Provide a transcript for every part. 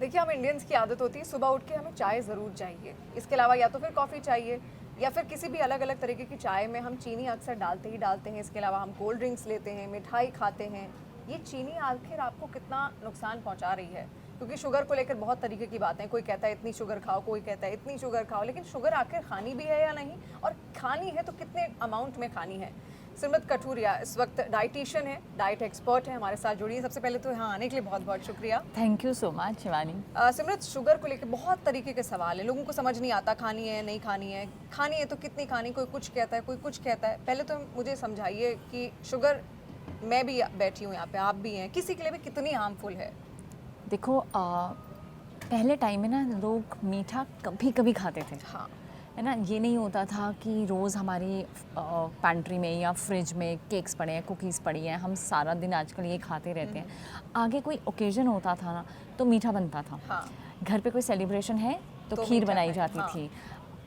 देखिए, हम इंडियंस की आदत होती है सुबह उठ के हमें चाय ज़रूर चाहिए। इसके अलावा या तो फिर कॉफ़ी चाहिए या फिर किसी भी अलग अलग तरीके की चाय में हम चीनी अक्सर डालते ही डालते हैं। इसके अलावा हम कोल्ड ड्रिंक्स लेते हैं, मिठाई खाते हैं। ये चीनी आखिर आपको कितना नुकसान पहुंचा रही है? क्योंकि शुगर को लेकर बहुत तरीके की बातें हैं। कोई कहता है इतनी शुगर खाओ, कोई कहता है इतनी शुगर खाओ, लेकिन शुगर आखिर खानी भी है या नहीं, और खानी है तो कितने अमाउंट में खानी है? सिमरत कठूरिया इस वक्त डाइटिशियन है, डाइट एक्सपर्ट है, हमारे साथ जुड़ी है। सबसे पहले तो यहाँ आने के लिए बहुत बहुत शुक्रिया। Thank you so much Shivani. Simrat, sugar को लेकर बहुत तरीके के सवाल है। लोगों को समझ नहीं आता खानी है नहीं खानी है, खानी है तो कितनी खानी, कोई कुछ कहता है कोई कुछ कहता है। पहले तो मुझे समझाइए कि शुगर, मैं भी बैठी हूँ यहाँ पे, आप भी हैं, किसी के लिए भी कितनी हार्मफुल है? देखो पहले टाइम में ना लोग मीठा कभी कभी खाते थे, हाँ, है ना। ये नहीं होता था कि रोज़ हमारी पैंट्री में या फ्रिज में केक्स पड़े हैं, कुकीज़ पड़ी हैं, हम सारा दिन आजकल ये खाते रहते हैं। आगे कोई ओकेजन होता था ना तो मीठा बनता था। हाँ, घर पे कोई सेलिब्रेशन है तो खीर मीठा बनाई है, जाती हाँ। थी।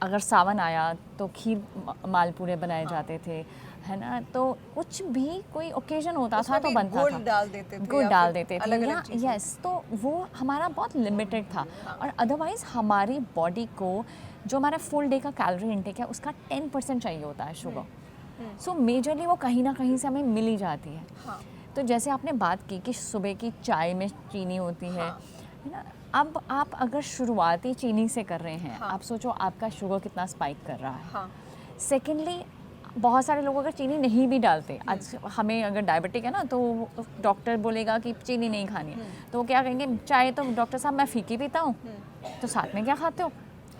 अगर सावन आया तो खीर मालपूड़े बनाए हाँ। जाते थे, है ना। तो कुछ भी कोई ओकेजन होता था उसमें तो भी बनता गुड़ था, डाल देते थे गुड़ या डाल फिर देते थे अलग-अलग या चीज़ें। यस, तो वो हमारा बहुत लिमिटेड था। हाँ। और अदरवाइज़ हमारी बॉडी को जो हमारा फुल डे का कैलोरी इनटेक है उसका 10% चाहिए होता है शुगर। सो मेजरली वो कहीं ना कहीं से हमें मिल ही जाती है। हाँ, तो जैसे आपने बात की कि सुबह की चाय में चीनी होती है हाँ। ना। अब आप अगर शुरुआती चीनी से कर रहे हैं, हाँ। आप सोचो आपका शुगर कितना स्पाइक कर रहा है। हाँ, सेकेंडली, बहुत सारे लोग अगर चीनी नहीं भी डालते, आज हमें अगर डायबिटिक है ना तो डॉक्टर बोलेगा कि चीनी नहीं खानी है, तो वो क्या कहेंगे, चाय तो डॉक्टर साहब मैं फीकी पीता हूँ, तो साथ में क्या खाते हो?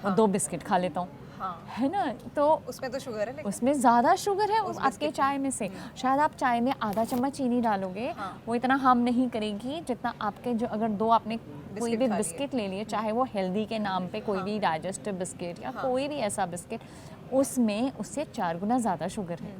वो 2 बिस्किट खा लेता हूँ, हाँ। है ना। तो उसमें तो शुगर है लेकिन। उसमें ज़्यादा शुगर है उस आपके बिस्किट चाय में से। शायद आप चाय में आधा चम्मच चीनी डालोगे, हाँ। वो इतना हार्म नहीं करेगी जितना आपके जो अगर 2 आपने कोई बिस्किट भी खा लिए। बिस्किट ले लिए, चाहे वो हेल्दी के नाम पे कोई हाँ। भी डाइजेस्टिव बिस्किट या हाँ। कोई भी ऐसा बिस्किट, उसमें उससे 4 गुना ज़्यादा शुगर है।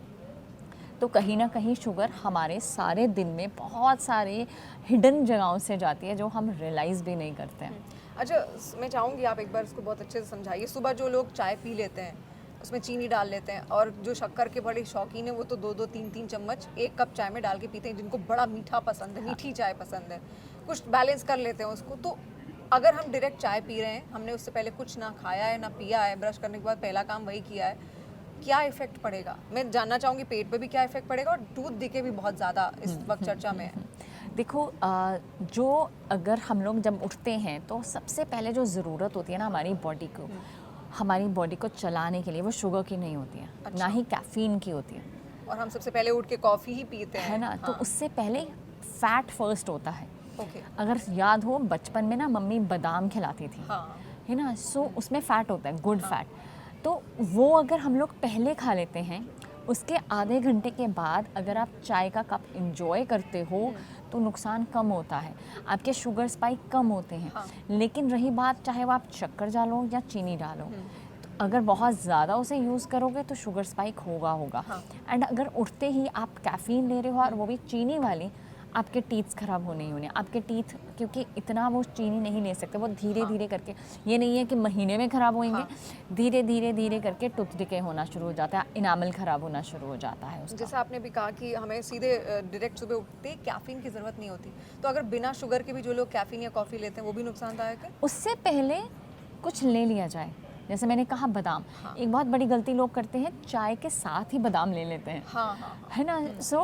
तो कहीं ना कहीं शुगर हमारे सारे दिन में बहुत सारे हिडन जगहों से जाती है जो हम रियलाइज़ भी नहीं करते हैं। अच्छा, मैं चाहूँगी आप एक बार इसको बहुत अच्छे से समझाइए। सुबह जो लोग चाय पी लेते हैं उसमें चीनी डाल लेते हैं, और जो शक्कर के बड़े शौकीन हैं वो तो 2-2 3-3 चम्मच एक कप चाय में डाल के पीते हैं, जिनको बड़ा मीठा पसंद है, मीठी चाय पसंद है, कुछ बैलेंस कर लेते हैं उसको। तो अगर हम डायरेक्ट चाय पी रहे हैं, हमने उससे पहले कुछ ना खाया है ना पिया है, ब्रश करने के बाद पहला काम वही किया है, क्या इफेक्ट पड़ेगा? मैं जानना चाहूँगी पेट पे भी क्या इफेक्ट पड़ेगा, और दूध दिखे भी बहुत ज़्यादा इस वक्त चर्चा में है। देखो जो अगर हम लोग जब उठते हैं तो सबसे पहले जो ज़रूरत होती है ना हमारी बॉडी को, हमारी बॉडी को चलाने के लिए, वो शुगर की नहीं होती है, अच्छा। ना ही कैफीन की होती है, और हम सबसे पहले उठ के कॉफ़ी ही पीते हैं, है ना। तो हाँ। उससे पहले फैट फर्स्ट होता है। ओके। अगर याद हो बचपन में ना मम्मी बादाम खिलाती थी, हाँ, है ना। सो उसमें फ़ैट होता है, गुड हाँ। फैट। तो वो अगर हम लोग पहले खा लेते हैं, उसके आधे घंटे के बाद अगर आप चाय का कप इंजॉय करते हो तो नुकसान कम होता है, आपके शुगर स्पाइक कम होते हैं। हाँ। लेकिन रही बात, चाहे वो आप शक्कर डालो या चीनी डालो, तो अगर बहुत ज़्यादा उसे यूज़ करोगे तो शुगर स्पाइक होगा। हाँ। एंड अगर उठते ही आप कैफ़ीन ले रहे हो और वो भी चीनी वाली, आपके टीथ्स ख़राब होने ही होने। आपके टीथ, क्योंकि इतना वो चीनी नहीं ले सकते, वो धीरे धीरे करके, ये नहीं है कि महीने में ख़राब होंगे, धीरे धीरे धीरे करके टूथ डिके होना शुरू हो जाता है, इनामल ख़राब होना शुरू हो जाता है उसका। जैसे आपने भी कहा कि हमें सीधे डायरेक्ट सुबह उठते ही कैफीन की ज़रूरत नहीं होती, तो अगर बिना शुगर के भी जो लोग कैफीन या कॉफ़ी लेते हैं वो भी नुकसानदायक है? उससे पहले कुछ ले लिया जाए। जैसे मैंने कहा बादाम, हाँ। एक बहुत बड़ी गलती लोग करते हैं, चाय के साथ ही बादाम ले लेते हैं, हाँ, हाँ, हाँ। है ना। सो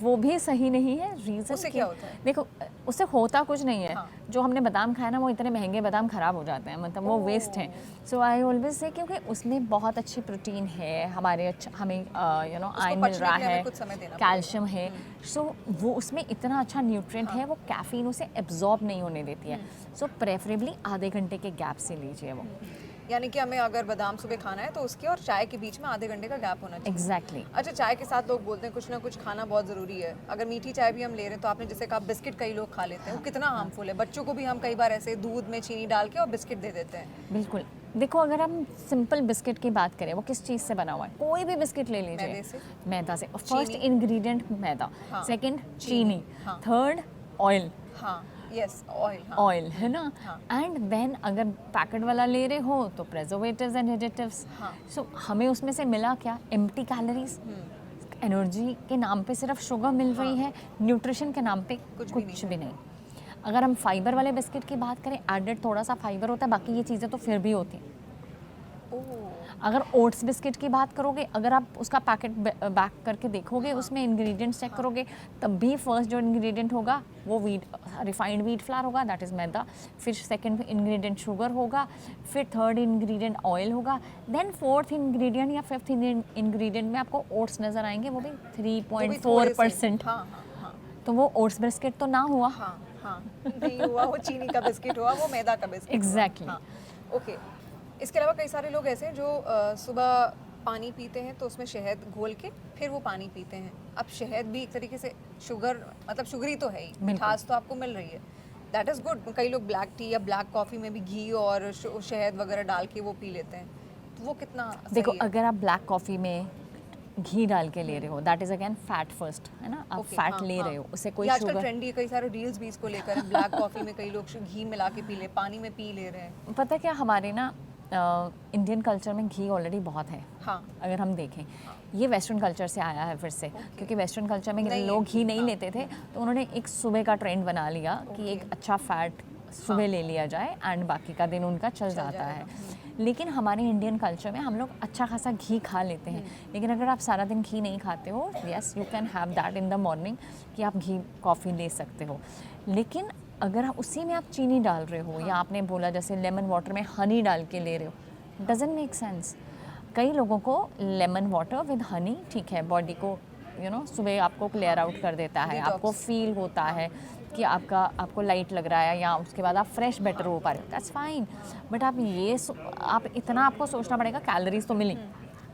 वो भी सही नहीं है। रीज़न उससे क्या होता है? देखो, उससे होता कुछ नहीं है। हाँ। जो हमने बादाम खाया ना, वो इतने महंगे बादाम ख़राब हो जाते हैं, मतलब वो वेस्ट हैं। सो आई ऑलवेज से, क्योंकि उसमें बहुत अच्छी प्रोटीन है, हमारे हमें आयरन मिल पचने रहा के लिए हमें है, कुछ समय देना कैल्शियम है। सो वो उसमें इतना अच्छा न्यूट्रिएंट है, वो कैफीन उसे एब्जॉर्ब नहीं होने देती है। सो प्रेफरेबली आधे घंटे के गैप से लीजिए वो। यानी कि हमें अगर बादाम सुबह खाना है तो उसके और चाय के बीच में आधे घंटे का गैप होना चाहिए। एग्जैक्टली। अच्छा, चाय के साथ लोग बोलते हैं कुछ ना कुछ खाना बहुत ज़रूरी है। अगर मीठी चाय भी हम ले रहे हैं तो आपने जैसे कहा बिस्किट कई लोग खा लेते हैं, वो कितना हार्मफुल है? बच्चों को भी हम कई बार ऐसे दूध में चीनी डाल के और बिस्किट दे देते हैं। बिल्कुल। देखो, अगर हम सिंपल बिस्किट की बात करें, वो किस चीज़ से बना हुआ है? कोई भी बिस्किट ले लीजिए, मैदे से। मैदा से। फर्स्ट चीनी। इंग्रेडिएंट मैदा, हाँ। सेकंड चीनी, हाँ। थर्ड ऑयल, हाँ, यस, ऑयल। हाँ। ऑयल, है ना। हाँ। एंड देन अगर पैकेट वाला ले रहे हो तो प्रेजर्वेटिव्स एंड एडिटिव्स। हाँ। सो हमें उसमें से मिला क्या? Empty calories. एनर्जी के नाम पे सिर्फ शुगर मिल रही है, न्यूट्रिशन के नाम पे कुछ कुछ भी भी नहीं। अगर हम फाइबर वाले बिस्किट की बात करें, एडेड थोड़ा सा फाइबर होता है, बाकी ये चीज़ें तो फिर भी होती हैं। अगर ओट्स बिस्किट की बात करोगे, अगर आप उसका पैकेट बैक करके देखोगे, उसमें इंग्रेडिएंट्स चेक करोगे, तब भी फर्स्ट जो इंग्रेडिएंट होगा वो रिफाइंड व्हीट फ्लावर होगा, दैट इज़ मैदा। फिर सेकंड इंग्रेडिएंट शुगर होगा, फिर थर्ड इंग्रेडिएंट ऑयल होगा, देन फोर्थ इंग्रेडिएंट या फिफ्थ इंग्रेडिएंट में आपको ओट्स नज़र आएंगे, वो भी 3.4%। तो वो ओट्स बिस्किट तो ना हुआ। नहीं हुआ, वो चीनी का बिस्किट हुआ, वो मैदा का बिस्किट। एग्जैक्टली। ओके। इसके अलावा कई सारे लोग ऐसे हैं जो सुबह पानी पीते हैं तो उसमें शहद घोल के फिर वो पानी पीते हैं। अब शहद भी एक तरीके से शुगर, मतलब शुगरी तो है ही, मिठास तो आपको मिल रही है, दैट इज़ गुड। कई लोग ब्लैक टी या ब्लैक कॉफ़ी में भी घी और शहद वगैरह डाल के वो पी लेते हैं, तो वो कितना देखो, सही है? अगर आप ब्लैक कॉफ़ी में घी डाल के ले रहे हो, that is again fat first, है ना, आप Okay, फैट ले रहे हो, उससे कोई ये आजकल शुगर। ट्रेंडी है, कई सारे रील्स भी इसको लेकर हैं, ब्लैक कॉफ़ी में कई लोग घी मिला के पी ले, पानी में पी ले रहे हैं। पता क्या, हमारे ना इंडियन कल्चर में घी ऑलरेडी बहुत है। हाँ, अगर हम देखें, ये वेस्टर्न कल्चर से आया है फिर से, क्योंकि वेस्टर्न कल्चर में नहीं लोग है, घी नहीं लेते थे, तो उन्होंने एक सुबह का ट्रेंड बना लिया कि एक अच्छा फैट सुबह ले लिया जाए एंड बाकी का दिन उनका चल जाता है। लेकिन हमारे इंडियन कल्चर में हम लोग अच्छा खासा घी खा लेते हैं, लेकिन अगर आप सारा दिन घी नहीं खाते हो, yes you can have that in the morning, कि आप घी कॉफ़ी ले सकते हो। लेकिन अगर उसी में आप चीनी डाल रहे हो, या आपने बोला जैसे लेमन वाटर में हनी डाल के ले रहे हो, डजंट मेक सेंस। कई लोगों को लेमन वाटर विद हनी ठीक है, बॉडी को सुबह आपको क्लियर आउट कर देता है, आपको फील होता है कि आपको लाइट लग रहा है, या उसके बाद आप फ्रेश बेटर हो पा रहे हो, दैट्स फाइन। बट आप इतना आपको सोचना पड़ेगा, कैलोरीज तो मिली।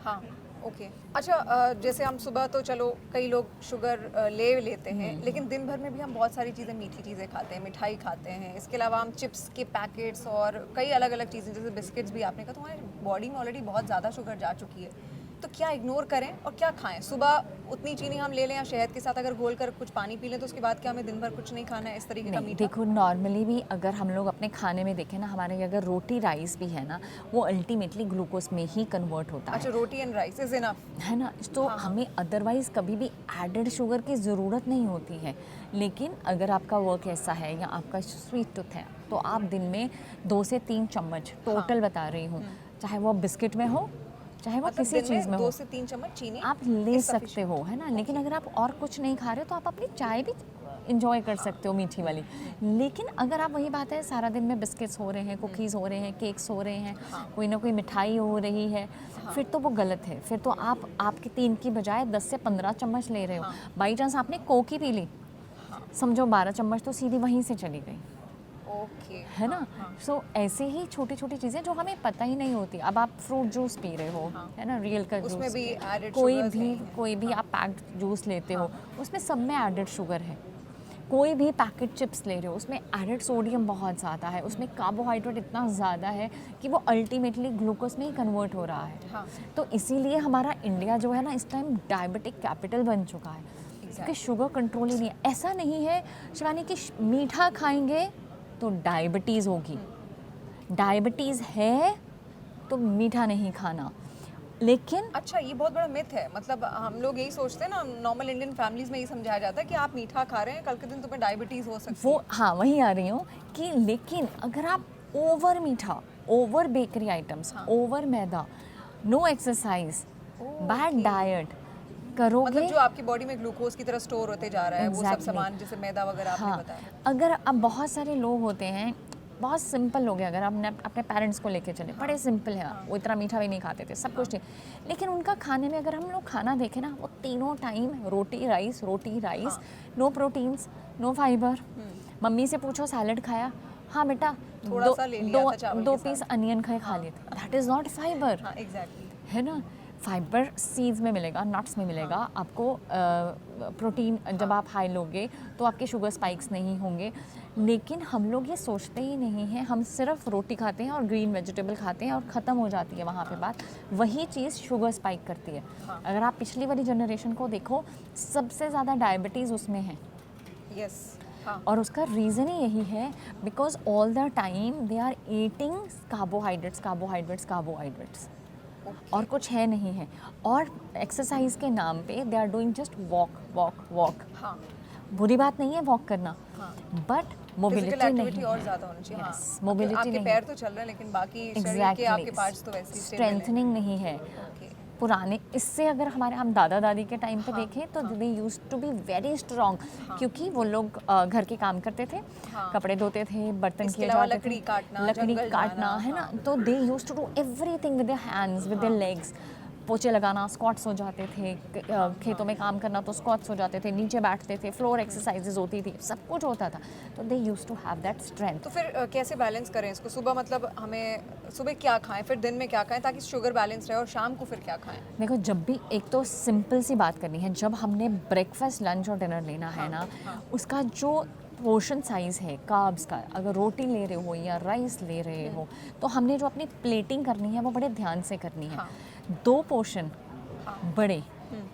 हाँ, ओके। अच्छा, जैसे हम सुबह तो चलो कई लोग शुगर ले लेते हैं, लेकिन दिन भर में भी हम बहुत सारी चीज़ें, मीठी चीज़ें खाते हैं, मिठाई खाते हैं, इसके अलावा हम चिप्स के पैकेट्स और कई अलग अलग चीज़ें जैसे बिस्किट्स भी आपने कहा, तो हमारी बॉडी में ऑलरेडी बहुत ज़्यादा शुगर जा चुकी है, तो क्या इग्नोर करें और क्या खाएं? सुबह उतनी चीनी हम ले लें या शहद के साथ अगर घोल कर कुछ पानी पी लें, तो उसके बाद क्या हमें दिन भर कुछ नहीं खाना है इस तरीके का नहीं, मीठा? देखो, नॉर्मली भी अगर हम लोग अपने खाने में देखें ना, हमारे अगर रोटी राइस भी है ना, वो अल्टीमेटली ग्लूकोज में ही कन्वर्ट होता अच्छा, रोटी एंड राइस इज इनफ, है ना। तो हमें अदरवाइज़ कभी भी एडेड शुगर की ज़रूरत नहीं होती है। लेकिन अगर आपका वर्क ऐसा है या आपका स्वीट टूथ है, तो आप दिन में 2 से 3 चम्मच टोटल बता रही हूँ, चाहे वो बिस्किट में हो, चाहे वो मतलब किसी दिन में चीज़ में 2 हो, से 3 चम्मच चीनी आप ले is सकते sufficient. हो, है ना। लेकिन अगर आप और कुछ नहीं खा रहे हो, तो आप अपनी चाय भी इंजॉय कर सकते हो, मीठी वाली। लेकिन अगर आप, वही बात है, सारा दिन में बिस्किट्स हो रहे हैं, कुकीज़ हो रहे हैं, केक्स हो रहे हैं, कोई ना कोई मिठाई हो रही है, फिर तो वो गलत है। फिर तो आपके 3 की बजाय 10 से 15 चम्मच ले रहे हो। बाई चांस आपने कोक ही पी ली, समझो 12 चम्मच तो सीधी वहीं से चली गई, ओके, है ना। सो ऐसे ही छोटी छोटी चीज़ें जो हमें पता ही नहीं होती। अब आप फ्रूट जूस पी रहे हो, है ना, रियल का जूस, उसमें भी एडेड कोई भी आप पैक्ड जूस लेते हो, उसमें सब में एडेड शुगर है। कोई भी पैकेट चिप्स ले रहे हो, उसमें एडेड सोडियम बहुत ज़्यादा है, उसमें कार्बोहाइड्रेट इतना ज़्यादा है कि वो अल्टीमेटली ग्लूकोज में ही कन्वर्ट हो रहा है। हाँ। तो इसीलिए हमारा इंडिया जो है ना, इस टाइम डायबिटिक कैपिटल बन चुका है, क्योंकि शुगर कंट्रोल ही नहीं है। ऐसा नहीं है शिवानी कि मीठा खाएंगे तो डायबिटीज़ होगी, डायबिटीज़ है तो मीठा नहीं खाना। लेकिन अच्छा, ये बहुत बड़ा मिथ है, मतलब हम लोग यही सोचते हैं ना, नॉर्मल इंडियन फैमिलीज में यही समझाया जाता है कि आप मीठा खा रहे हैं, कल के दिन तुम्हें डायबिटीज हो सकती वो, हाँ, वही आ रही हूँ कि लेकिन अगर आप ओवर मीठा, ओवर बेकरी आइटम्स, ओवर मैदा, नो एक्सरसाइज, बैड डाइट करोगे, मतलब जो आपकी बॉडी में ग्लूकोज की तरह स्टोर होते जा रहा है, वो सब Exactly. सामान जैसे मैदा वगैरह आपने हाँ, बताया। अगर अब बहुत सारे लोग होते हैं, बहुत सिंपल लोग हैं, अगर आपने अपने पेरेंट्स को लेके चले, बड़े सिंपल हैं, वो इतना मीठा भी नहीं खाते थे, सब कुछ ठीक, लेकिन उनका खाने में अगर हम लोग खाना देखें ना, वो तीनों टाइम रोटी rice, no proteins, no fibre. Mummy से पूछो सैलड खाया, हाँ बेटा, थोड़ा सा ले लिया था चावल दो के पीस साथ। अनियन खा लिए थे, दैट इज़ नॉट फाइबर, हाँ, एग्जैक्टली। है ना। फाइबर सीड्स में मिलेगा, नट्स में मिलेगा आपको, प्रोटीन जब आप हाई लोगे तो आपके शुगर स्पाइक्स नहीं होंगे। लेकिन हम लोग ये सोचते ही नहीं हैं, हम सिर्फ रोटी खाते हैं और ग्रीन वेजिटेबल खाते हैं और ख़त्म हो जाती है वहाँ पे बात। वही चीज़ शुगर स्पाइक करती है। अगर आप पिछली वाली जनरेशन को देखो, सबसे ज़्यादा डायबिटीज़ उसमें है। यस, हाँ, और उसका रीज़न ही यही है, because all the time they are eating carbohydrates, और कुछ है नहीं है। और एक्सरसाइज के नाम पे they are doing just walk. हाँ, बुरी बात नहीं है वॉक करना, हाँ। बट मोबिलिटी फिजिकल नहीं एक्टिविटी है। और ज़्यादा होनी चाहिए। Yes, हाँ, mobility आपके नहीं पैर तो चल रहे हैं लेकिन बाकी शरीर के आपके पार्ट्स तो वैसे ही स्टेबल हैं। स्ट्रेंथनिंग नहीं है ओके। पुराने। इससे अगर हमारे हम दादा दादी के टाइम पे हाँ, देखें तो हाँ। They used to be very strong, क्योंकि वो लोग घर के काम करते थे, हाँ। कपड़े धोते थे, बर्तन इसके किए अलावा जाते लकड़ी थे, काटना, लकड़ी जंगल काटना, जाना, है ना। हाँ। तो they used to do everything with their hands, with their legs. पोछे लगाना, स्क्वाट्स हो जाते थे, खेतों में काम करना तो स्क्वाट्स हो जाते थे, नीचे बैठते थे, फ्लोर एक्सरसाइजेज होती थी, सब कुछ होता था। तो they used to have that strength. तो फिर कैसे बैलेंस करें इसको? सुबह मतलब हमें सुबह क्या खाएं, फिर दिन में क्या खाएं ताकि शुगर बैलेंस रहे, और शाम को फिर क्या खाएं? देखो, जब भी एक तो सिंपल सी बात करनी है, जब हमने ब्रेकफास्ट, लंच और डिनर लेना है ना, उसका जो पोर्शन साइज़ है कार्ब्स का, अगर रोटी ले रहे हो या राइस ले रहे हो, तो हमने जो अपनी प्लेटिंग करनी है वो बड़े ध्यान से करनी है। 2 पोर्शन बड़े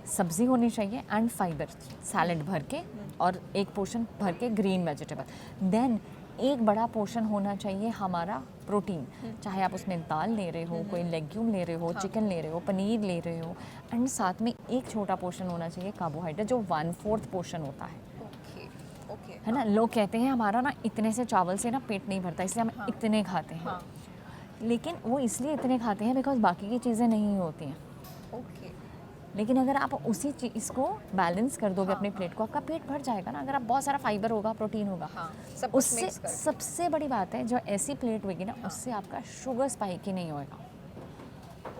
सब्जी होनी चाहिए एंड फाइबर, सैलड भर के, और एक पोर्शन भर के ग्रीन वेजिटेबल। देन एक बड़ा पोर्शन होना चाहिए हमारा प्रोटीन, चाहे आप उसमें दाल ले रहे हो, कोई लेग्यूम ले रहे हो, चिकन ले रहे हो, पनीर ले रहे हो, एंड साथ में एक छोटा पोर्शन होना चाहिए कार्बोहाइड्रेट, जो 1/4 पोर्शन होता है। Okay, okay. है ना। लोग कहते हैं हमारा ना इतने से चावल से ना पेट नहीं भरता, इसलिए हम इतने खाते हैं। हाँ, लेकिन वो इसलिए इतने खाते हैं बिकॉज बाकी की चीज़ें नहीं होती हैं। ओके। लेकिन अगर आप उसी चीज़ को बैलेंस कर दोगे अपनी प्लेट को, आपका पेट भर जाएगा ना। अगर आप बहुत सारा फाइबर होगा, प्रोटीन होगा, हाँ, सब कुछ उससे मिक्स करके। सबसे बड़ी बात है, जो ऐसी प्लेट होगी ना, उससे आपका शुगर स्पाइक ही नहीं होएगा।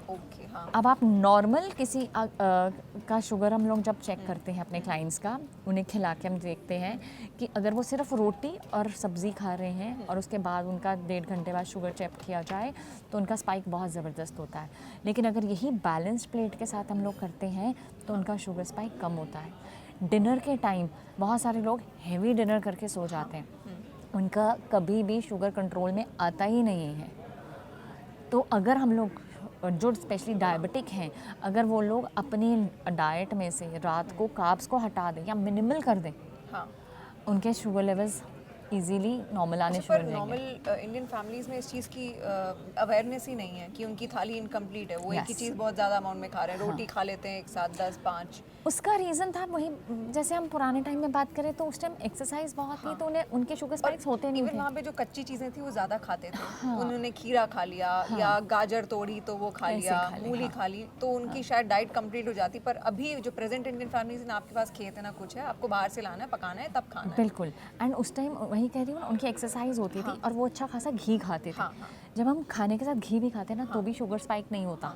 ओके, हाँ। अब आप नॉर्मल किसी का शुगर हम लोग जब चेक करते हैं अपने क्लाइंट्स का, उन्हें खिला के हम देखते हैं कि अगर वो सिर्फ रोटी और सब्ज़ी खा रहे हैं और उसके बाद उनका 1.5 घंटे बाद शुगर चेक किया जाए तो उनका स्पाइक बहुत ज़बरदस्त होता है। लेकिन अगर यही बैलेंस प्लेट के साथ हम लोग करते हैं तो उनका शुगर स्पाइक कम होता है। डिनर के टाइम बहुत सारे लोग हेवी डिनर करके सो जाते हैं, उनका कभी भी शुगर कंट्रोल में आता ही नहीं है। तो अगर हम लोग जो स्पेशली डायबिटिक हैं, अगर वो लोग अपनी डाइट में से रात को कार्ब्स को हटा दें या मिनिमल कर दें, हाँ। उनके शुगर लेवल्स इजीली नॉर्मल आने शुरू पर हो जाएंगे। नॉर्मल इंडियन फैमिलीज में इस चीज़ की अवेयरनेस ही नहीं है कि उनकी थाली इनकम्प्लीट है, वो एक ही Yes. चीज़ बहुत ज़्यादा अमाउंट में खा रहे हैं, रोटी खा लेते हैं एक साथ 10-5। उसका रीज़न था वही, जैसे हम पुराने टाइम में बात करें तो उस टाइम एक्सरसाइज बहुत थी, तो उन्हें उनके शुगर स्पाइक्स होते नहीं इवन थे। वहाँ पे जो कच्ची चीज़ें थी वो ज़्यादा खाते थे। उन्होंने खीरा खा लिया या गाजर तोड़ी तो वो खा ऐसे लिया, खा ली, मूली खा ली, तो उनकी शायद डाइट कंप्लीट हो जाती। पर अभी जो प्रेजेंट इंडियन फैमिलीज है ना, आपके पास खेत है ना कुछ है, आपको बाहर से लाना है, पकाना है, तब खाना है। बिल्कुल। एंड उस टाइम वही कह रही हूँ ना, उनकी एक्सरसाइज होती थी और वो अच्छा खासा घी खाते थे। हाँ, हाँ। जब हम खाने के साथ घी भी खाते हैं ना, तो भी शुगर स्पाइक नहीं होता।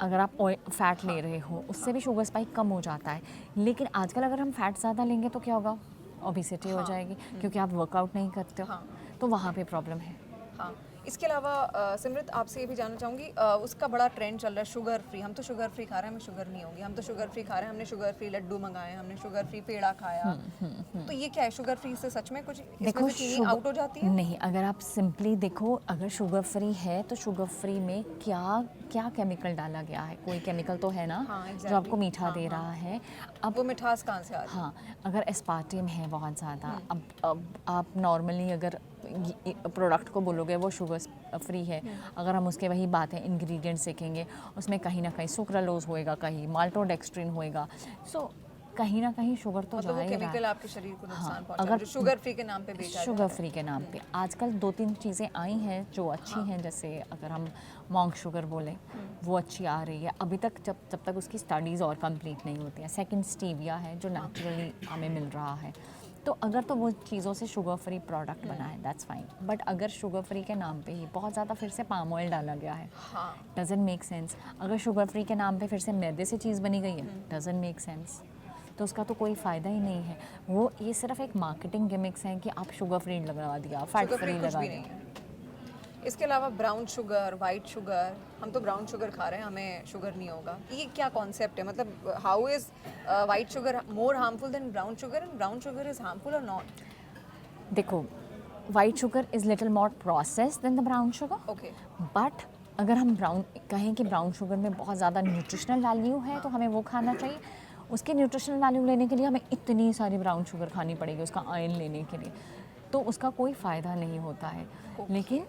अगर आप फैट ले रहे हो, उससे भी शुगर स्पाइक कम हो जाता है। लेकिन आजकल अगर हम फैट ज़्यादा लेंगे तो क्या होगा, ओबेसिटी हो जाएगी, क्योंकि आप वर्कआउट नहीं करते हो, तो वहाँ पे प्रॉब्लम है। हाँ। इसके अलावा सिमरत, आपसे ये भी जानना चाहूँगी, उसका बड़ा ट्रेंड चल रहा है शुगर फ्री। हम तो शुगर फ्री खा रहे हैं, हमें शुगर नहीं होगी, हम तो शुगर फ्री खा रहे हैं, हमने शुगर फ्री लड्डू मंगाए, हमने शुगर फ्री पेड़ा खाया। तो ये क्या है, शुगर फ्री से सच में कुछ इसमें से चीनी आउट हो जाती है? नहीं, अगर आप सिंपली देखो, अगर शुगर फ्री है तो शुगर फ्री में क्या क्या केमिकल डाला गया है? कोई केमिकल तो है ना, हाँ, जो exactly. आपको मीठा दे रहा है। अब वो मिठास कहाँ से आ रही है? हाँ, अगर एस्पार्टिम है बहुत ज़्यादा, अब आप नॉर्मली अगर प्रोडक्ट को बोलोगे वो शुगर फ्री है, अगर हम उसके वही बात है इंग्रेडिएंट्स देखेंगे, उसमें कहीं ना कहीं सुक्रालोज होएगा, कहीं माल्टोडेक्स्ट्रिन होएगा, सो कहीं ना कहीं शुगर तो मतलब जा वो ही रहा केमिकल है। आपके शरीर को नुकसान हाँ, पहुंचा अगर जो शुगर फ्री के नाम पे बेचा जा शुगर रहा है। फ्री के नाम पे आजकल 2-3 चीज़ें आई हैं जो अच्छी हैं, जैसे अगर हम मॉन्क शुगर बोलें, वो अच्छी आ रही है अभी तक, जब तक उसकी स्टडीज़ और कंप्लीट नहीं होती हैं। सेकंड स्टीविया है जो नेचुरली हमें मिल रहा है, तो अगर तो वो चीज़ों से शुगर फ्री प्रोडक्ट बना है, दैट्स फाइन। बट अगर शुगर फ्री के नाम पे ही बहुत ज़्यादा फिर से पाम ऑयल डाला गया है, हाँ, डजंट मेक सेंस। अगर शुगर फ्री के नाम पे फिर से मैदे से चीज़ बनी गई है, डजंट मेक सेंस। तो उसका तो कोई फ़ायदा ही नहीं है। वो ये सिर्फ एक मार्केटिंग गिमिक्स हैं कि आप शुगर फ्री लगा दिया, फैट शुगर फ्री फ्री कुछ लगा भी दिया। नहीं है। इसके अलावा ब्राउन शुगर, वाइट शुगर, हम तो ब्राउन शुगर खा रहे हैं, हमें शुगर नहीं होगा, ये क्या कॉन्सेप्ट है? मतलब how is white sugar more harmful than brown sugar, and brown sugar is harmful और नॉट? देखो, white sugar is little more process than the brown sugar, okay, but अगर हम कहें कि ब्राउन शुगर में बहुत ज़्यादा न्यूट्रिशनल वैल्यू है तो हमें वो खाना चाहिए। उसके न्यूट्रिशनल वैल्यू लेने के लिए हमें इतनी सारी ब्राउन शुगर खानी पड़ेगी उसका आयरन लेने के लिए, तो उसका कोई फ़ायदा नहीं होता है। लेकिन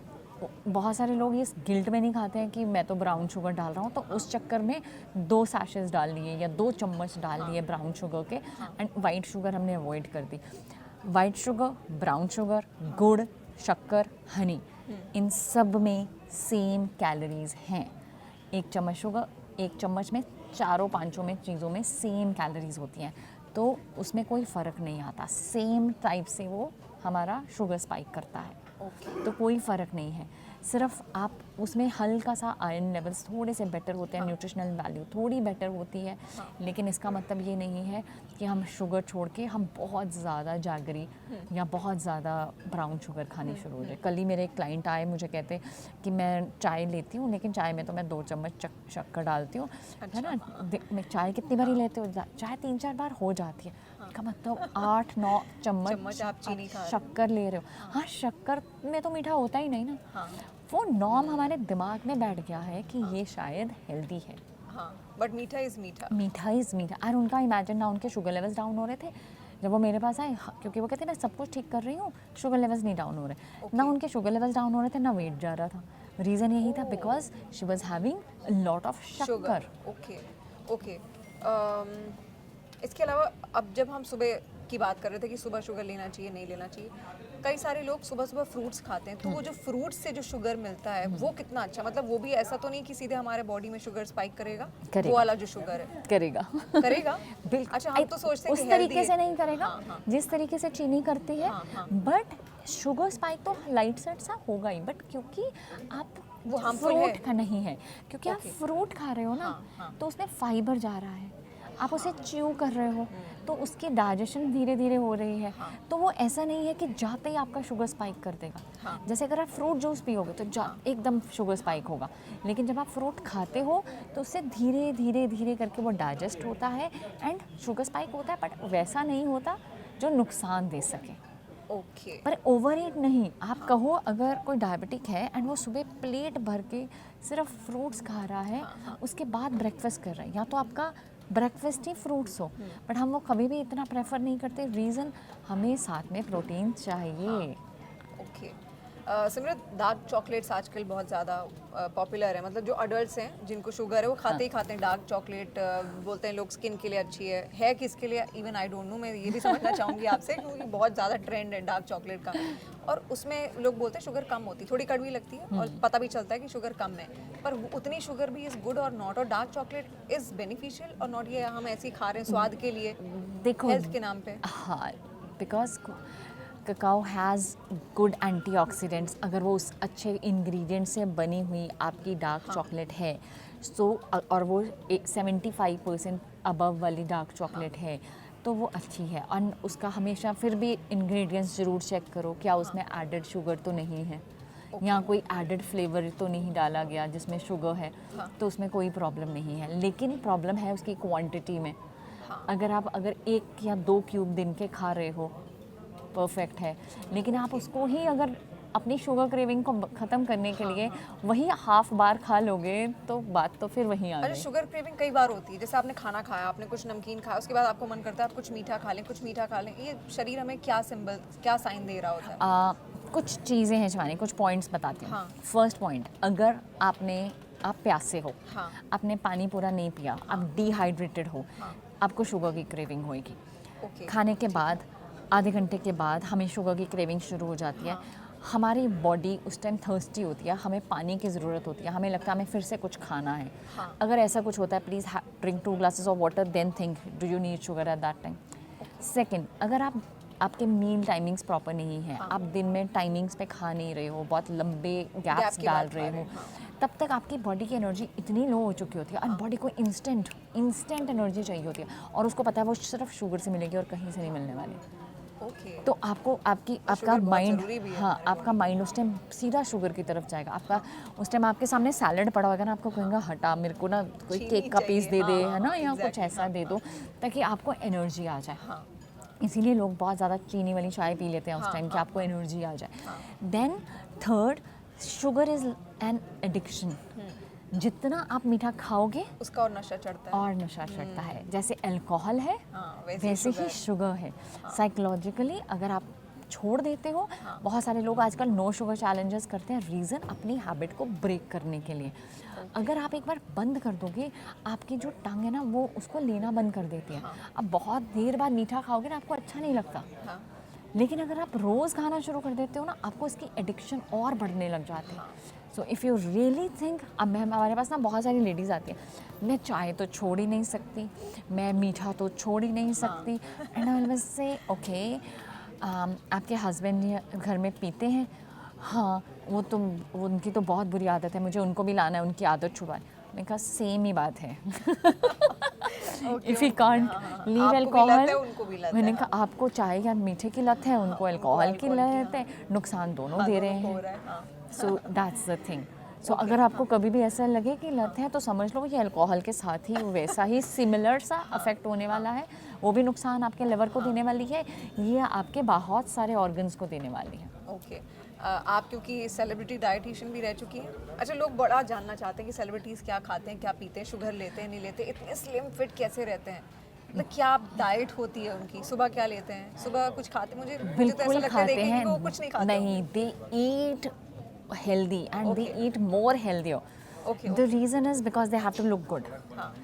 बहुत सारे लोग इस गिल्ट में नहीं खाते हैं कि मैं तो ब्राउन शुगर डाल रहा हूँ, तो उस चक्कर में 2 सैशेस डाल लिए या 2 चम्मच डाल लिए ब्राउन शुगर के, एंड वाइट शुगर हमने अवॉइड कर दी। वाइट शुगर, ब्राउन शुगर, गुड़, शक्कर, हनी, इन सब में सेम कैलोरीज हैं। एक चम्मच शुगर, एक चम्मच में चारों पांचों में चीज़ों में सेम कैलोरीज होती हैं, तो उसमें कोई फ़र्क नहीं आता। सेम टाइप से वो हमारा शुगर स्पाइक करता है, तो कोई फ़र्क नहीं है। सिर्फ आप उसमें हल्का सा आयरन लेवल्स थोड़े से बेटर होते हैं, न्यूट्रिशनल वैल्यू थोड़ी बेटर होती है, लेकिन इसका मतलब ये नहीं है कि हम शुगर छोड़ के हम बहुत ज़्यादा जैगरी या बहुत ज़्यादा ब्राउन शुगर खानी शुरू हो जाए। कल ही मेरे एक क्लाइंट आए, मुझे कहते कि मैं चाय लेती हूँ लेकिन चाय में तो मैं 2 चम्मच शक्कर डालती हूँ, है ना। मैं चाय कितनी बारी लेते हो? चाय 3-4 बार हो जाती है, का मतलब 8-9 चम्मच आप चीनी खा रहे हो। शक्कर ले रहे हो। हाँ, शक्कर में तो मीठा होता ही नहीं ना। वो नॉर्म हमारे दिमाग में बैठ गया है कि ये शायद हेल्दी है। हाँ, बट मीठा इज़ मीठा। मीठा इज़ मीठा। और उनका इमेजिन ना उनके शुगर लेवल्स डाउन हो रहे थे जब वो मेरे पास आए, क्योंकि वो कहते मैं सब कुछ ठीक कर रही हूँ, शुगर लेवल्स नहीं डाउन हो रहे। ना उनके शुगर लेवल्स डाउन हो रहे थे, ना वेट जा रहा था। रीज़न यही था because she was having a lot of शक्कर। Okay okay. इसके अलावा अब जब हम सुबह की बात कर रहे थे कि सुबह शुगर लेना चाहिए नहीं लेना चाहिए, कई सारे लोग सुबह सुबह फ्रूट्स खाते हैं, तो वो जो फ्रूट्स से जो शुगर मिलता है वो कितना अच्छा, मतलब वो भी ऐसा तो नहीं कि सीधे हमारे बॉडी में शुगर स्पाइक करेगा? वो वाला जो शुगर है करेगा। करेगा? बिल्कुल। अच्छा, हम तो सोचते हैं उस कि healthy तरीके है। से नहीं करेगा हाँ। जिस तरीके से चीनी करती है, बट शुगर स्पाइक तो लाइट सेट सा होगा ही, बट क्योंकि आप वो harmful है। फ्रूट का नहीं है, क्योंकि आप फ्रूट खा रहे हो ना, तो उसमें फाइबर जा रहा है, आप उसे च्यू कर रहे हो, तो उसकी डाइजेशन धीरे धीरे हो रही है। तो वो ऐसा नहीं है कि जाते ही आपका शुगर स्पाइक कर देगा। जैसे अगर आप फ्रूट जूस पियोगे तो एकदम शुगर स्पाइक होगा, लेकिन जब आप फ्रूट खाते हो तो उससे धीरे धीरे धीरे करके वो डाइजेस्ट होता है एंड शुगर स्पाइक होता है, बट वैसा नहीं होता जो नुकसान दे सके। ओके। पर ओवर ईट नहीं। आप कहो अगर कोई डायबिटिक है एंड वो सुबह प्लेट भर के सिर्फ फ्रूट्स खा रहा है, उसके बाद ब्रेकफास्ट कर रहा है, या तो आपका ब्रेकफास्ट ही फ्रूट्स हो, बट हम वो कभी भी इतना प्रेफर नहीं करते। रीज़न, हमें साथ में प्रोटीन चाहिए। ओके। सिमरत, डार्क चॉकलेट्स आजकल बहुत ज़्यादा पॉपुलर है, मतलब जो अडल्ट्स हैं जिनको शुगर है वो खाते ही खाते हैं डार्क चॉकलेट। बोलते हैं लोग स्किन के लिए अच्छी है किसके लिए, इवन आई डोंट नो। मैं ये भी समझना चाहूँगी आपसे, क्योंकि बहुत ज़्यादा ट्रेंड है डार्क चॉकलेट का, और उसमें लोग बोलते हैं शुगर कम होती है, थोड़ी कड़वी लगती है और पता भी चलता है कि शुगर कम है, पर उतनी शुगर भी इज़ गुड और नॉट, और डार्क चॉकलेट इज़ बेनिफिशियल और नॉट, ये हम ऐसे ही खा रहे हैं स्वाद के लिए, देखो, हेल्थ के नाम पे? हाँ, because cacao has good antioxidants. अगर वो उस अच्छे इंग्रेडिएंट से बनी हुई आपकी डार्क चॉकलेट है, सो और वो 75% अबव वाली डार्क चॉकलेट है, तो वो अच्छी है। और उसका हमेशा फिर भी इंग्रेडिएंट्स ज़रूर चेक करो, क्या उसमें एडेड शुगर तो नहीं है, या कोई एडेड फ्लेवर तो नहीं डाला गया जिसमें शुगर है, तो उसमें कोई प्रॉब्लम नहीं है। लेकिन प्रॉब्लम है उसकी क्वांटिटी में। अगर आप 1 या 2 क्यूब दिन के खा रहे हो, परफेक्ट है, लेकिन आप उसको ही अगर अपनी शुगर क्रेविंग को ख़त्म करने के लिए वही हाफ बार खा लोगे, तो बात तो फिर वहीं आ अरे गई। शुगर क्रेविंग कई बार होती है, जैसे आपने खाना खाया, आपने कुछ नमकीन खाया, उसके बाद आपको मन करता है आप कुछ मीठा खा लें, कुछ मीठा खा लें, ये शरीर हमें क्या सिंबल, क्या साइन दे रहा होता है? कुछ चीज़ें हैं शिवानी, कुछ पॉइंट्स बताती हूँ। हाँ। फर्स्ट पॉइंट, अगर आप प्यासे हो, हाँ। आपने पानी पूरा नहीं पिया, आप डिहाइड्रेटेड हो, आपको शुगर की क्रेविंग होएगी। ओके। खाने के बाद आधे घंटे के बाद हमें शुगर की क्रेविंग शुरू हो जाती है। हमारी बॉडी उस टाइम थर्स्टी होती है, हमें पानी की ज़रूरत होती है, हमें लगता है हमें फिर से कुछ खाना है। अगर ऐसा कुछ होता है, please drink 2 glasses of water, then think do you need sugar at that time. Second, अगर आपके मील टाइमिंग्स प्रॉपर नहीं है, आप दिन में टाइमिंग्स पे खा नहीं रहे हो, बहुत लंबे गैप्स के डाल बाद रहे खा हो, तब तक आपकी बॉडी की एनर्जी इतनी लो हो चुकी होती है, और बॉडी को इंस्टेंट एनर्जी चाहिए होती है, और उसको पता है वो सिर्फ शुगर से मिलेगी और कहीं से नहीं मिलने वाली। ओके। तो आपका शुगर बहुत माइंड, ज़रूरी भी है। हाँ, आपका माइंड उस टाइम सीधा शुगर की तरफ जाएगा। आपका उस टाइम आपके सामने सैलड पड़ा होगा ना, आपको कहेगा हटा, मेरे को ना कोई चीनी केक का पीस दे चाहिए, दे, हाँ, है ना, हाँ, या कुछ exactly, ऐसा दे दो ताकि आपको एनर्जी आ जाए। इसीलिए लोग बहुत ज़्यादा चीनी वाली चाय पी लेते हैं उस टाइम कि आपको एनर्जी आ जाए। Then third, sugar is an addiction. जितना आप मीठा खाओगे उसका और नशा चढ़ता है। और नशा चढ़ता है। जैसे अल्कोहल है, वैसे वैसे ही शुगर। शुगर है। साइकोलॉजिकली अगर आप छोड़ देते हो, बहुत सारे लोग आजकल नो शुगर चैलेंजेस करते हैं, रीज़न अपनी हैबिट को ब्रेक करने के लिए। अगर आप एक बार बंद कर दोगे, आपकी जो टंग है ना, वो उसको लेना बंद कर देती है। अब बहुत देर बाद मीठा खाओगे ना, आपको अच्छा नहीं लगता, लेकिन अगर आप रोज़ खाना शुरू कर देते हो ना, आपको इसकी एडिक्शन और बढ़ने लग जाती है। So if you really think, अब मैं हमारे पास ना बहुत सारी लेडीज़ आती हैं, मैं चाय तो छोड़ ही नहीं सकती, मैं मीठा तो छोड़ ही नहीं सकती, and I will say okay आपके हस्बैंड घर में पीते हैं, हाँ वो उनकी तो बहुत बुरी आदत है, मुझे उनको भी लाना है उनकी आदत छुड़वाए। मैंने कहा सेम ही बात है। If you can't leave alcohol, मैंने कहा आपको चाय या मीठे की लत है, उनको अल्कोहल की लत है, नुकसान दोनों दे रहे हैं। So that's the thing. So अगर आपको कभी भी ऐसा लगे कि लत है, तो समझ लो कि अल्कोहल के साथ ही वैसा ही सिमिलर सा अफेक्ट होने वाला है, वो भी नुकसान आपके लिवर को देने वाली है, ये आपके बहुत सारे ऑर्गन्स को देने वाली है। ओके आप क्योंकि सेलिब्रिटी डाइटिशियन भी रह चुकी हैं, अच्छा लोग बड़ा जानना चाहते हैं कि सेलिब्रिटीज़ क्या खाते हैं, क्या पीते हैं, शुगर लेते हैं नहीं लेते, इतने स्लिम फिट कैसे रहते हैं, मतलब क्या डाइट होती है उनकी, सुबह क्या लेते हैं, सुबह कुछ खाते, मुझे तो ऐसा बिल्कुल लगता है खाते देखें कि हैं, वो कुछ नहीं खाते नहीं, दे ईट healthy and they eat more healthier. Okay, The reason is because they have to look good. हाँ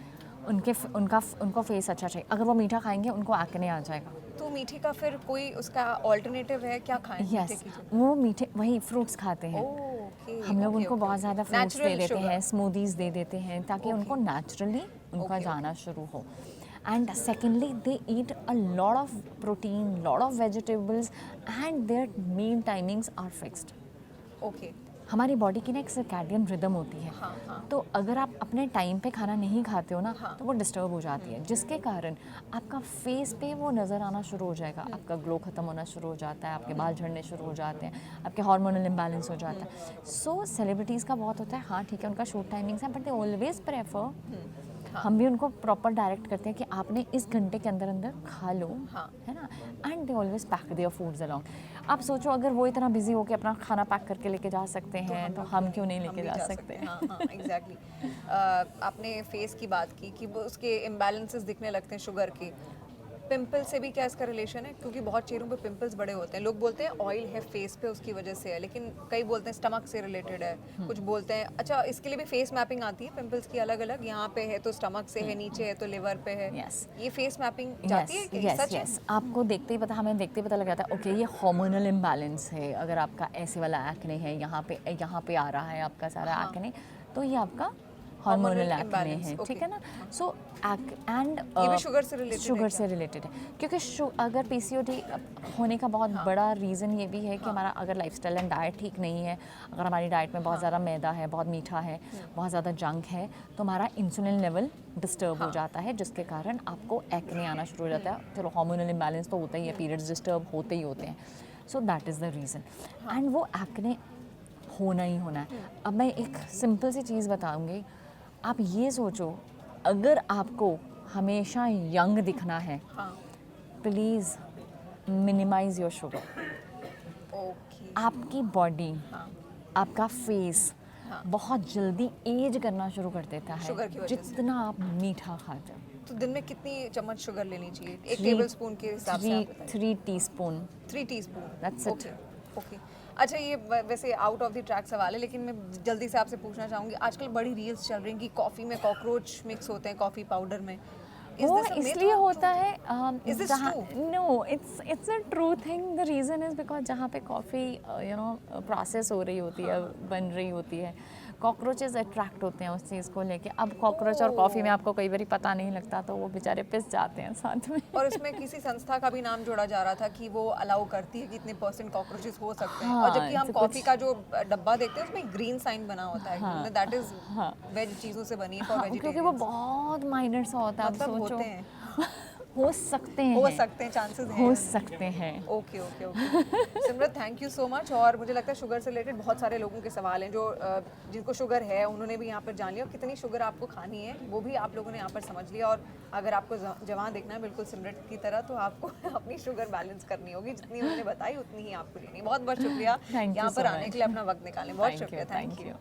उनको फेस अच्छा चाहिए। अगर वो मीठा खाएंगे उनको एक्ने आ जाएगा। तो मीठे का फिर कोई उसका ऑल्टरनेटिव है, क्या खाएं मीठे यस, की जगह? वो मीठे वही फ्रूट्स खाते हैं। ओके हम लोग उनको बहुत ज़्यादा फ्रूट्स दे देते हैं, स्मूदीज दे देते हैं, ताकि उनको नेचुरली उनका जाना शुरू हो। And secondly they eat a lot of protein, lot of vegetables, and their meal timings are fixed. Okay हमारी बॉडी की ना एक सर्कैडियन रिदम होती है, तो अगर आप अपने टाइम पे खाना नहीं खाते हो ना, तो वो डिस्टर्ब हो जाती है, जिसके कारण आपका फेस पे वो नज़र आना शुरू हो जाएगा, आपका ग्लो ख़त्म होना शुरू हो जाता है, आपके बाल झड़ने शुरू हो जाते हैं, आपके हार्मोनल इम्बैलेंस हो जाता है। सो सेलिब्रिटीज़ का बहुत होता है, हाँ ठीक है उनका शूट टाइमिंग्स है, बट दे ऑलवेज प्रेफर, हम भी उनको प्रॉपर डायरेक्ट करते हैं कि आपने इस घंटे के अंदर अंदर खा लो, है ना, and they always pack their foods along. आप सोचो अगर वो इतना बिजी होकर अपना खाना पैक करके लेके जा सकते हैं, तो हम क्यों नहीं लेके जा सकते हैं? हाँ एग्जैक्टली आपने फेस की बात की कि वो उसके इम्बैलेंसेस दिखने लगते हैं शुगर के, पिंपल से भी क्या इसका रिलेशन है, क्योंकि बहुत चेहरों पे पिंपल्स बड़े होते हैं, लोग बोलते हैं ऑयल है फेस पे उसकी वजह से है, लेकिन कई बोलते हैं स्टमक से रिलेटेड है, कुछ बोलते हैं, अच्छा इसके लिए भी फेस मैपिंग आती है पिंपल्स की अलग अलग, यहाँ पे है तो स्टमक से है, नीचे है तो लिवर पे है, ये फेस मैपिंग जाती है कि सच है? आपको देखते ही पता, हमें देखते ही पता लग जाता है, ओके ये हार्मोनल इम्बैलेंस है। अगर आपका ऐसे वाला एक्ने है, यहाँ पे आ रहा है आपका सारा एक्ने, तो ये आपका हार्मोनल एक्ने है, ठीक है ना। सो एंड ये भी शुगर से रिलेटेड है, क्योंकि अगर पीसीओडी होने का बहुत बड़ा रीज़न ये भी है कि हमारा अगर लाइफस्टाइल एंड डाइट ठीक नहीं है, अगर हमारी डाइट में बहुत ज़्यादा मैदा है, बहुत मीठा है, बहुत ज़्यादा जंक है, तो हमारा इंसुलिन लेवल डिस्टर्ब हो जाता है, जिसके कारण आपको एक्ने आना शुरू हो जाता है। चलो हार्मोनल इम्बैलेंस तो होता ही है, पीरियड्स डिस्टर्ब होते ही होते हैं, so that is the reason, and वो एक्ने होना ही होना है। अब मैं एक सिंपल सी चीज़ बताऊँगी, आप ये सोचो अगर आपको हमेशा यंग दिखना है, प्लीज़ मिनिमाइज योर शुगर। आपकी बॉडी, आपका फेस बहुत जल्दी एज करना शुरू कर देता है जितना आप मीठा खाते हो। तो दिन में कितनी चम्मच शुगर लेनी चाहिए? 1 टेबलस्पून के हिसाब से? 3 teaspoon. 3 teaspoon, that's it. Okay अच्छा ये वैसे आउट ऑफ द ट्रैक सवाल है, लेकिन मैं जल्दी से आपसे पूछना चाहूँगी, आजकल बड़ी रील्स चल रही हैं कि कॉफ़ी में कॉकरोच मिक्स होते हैं, कॉफ़ी पाउडर में, वो इसलिए होता है, no it's a true thing. The reason is because जहाँ पे कॉफ़ी प्रोसेस हो रही होती है, बन रही होती है, कॉकरोचेस अट्रैक्ट होते हैं उस चीज़ को लेके। अब कॉकरोच और कॉफ़ी में आपको कई बार पता नहीं लगता, तो वो बेचारे पिस जाते हैं साथ में। और इसमें किसी संस्था का भी नाम जोड़ा जा रहा था कि वो अलाउ करती है कि इतने % कॉकरोचेस हो सकते हैं, और जबकि हम कॉफ़ी का जो डब्बा देखते हैं उसमें ग्रीन साइन बना होता है, दैट इज वेज चीज़ों से बनी है फॉर वेजिटेरियन, क्योंकि वो बहुत माइनर सा होता है। मतलब होते हैं हो सकते हैं चांसेस हैं, हो सकते हैं। Okay Simrat thank you so much. और मुझे लगता है शुगर से रिलेटेड बहुत सारे लोगों के सवाल हैं जो जिनको शुगर है उन्होंने भी यहाँ पर जान लिया, और कितनी शुगर आपको खानी है वो भी आप लोगों ने यहाँ पर समझ लिया। और अगर आपको जवान देखना है बिल्कुल सिमरत की तरह, तो आपको अपनी शुगर बैलेंस करनी होगी, जितनी उन्होंने बताई उतनी ही आपको लेनी। बहुत बहुत शुक्रिया यहाँ पर आने के लिए, अपना वक्त निकालें, बहुत शुक्रिया, थैंक यू।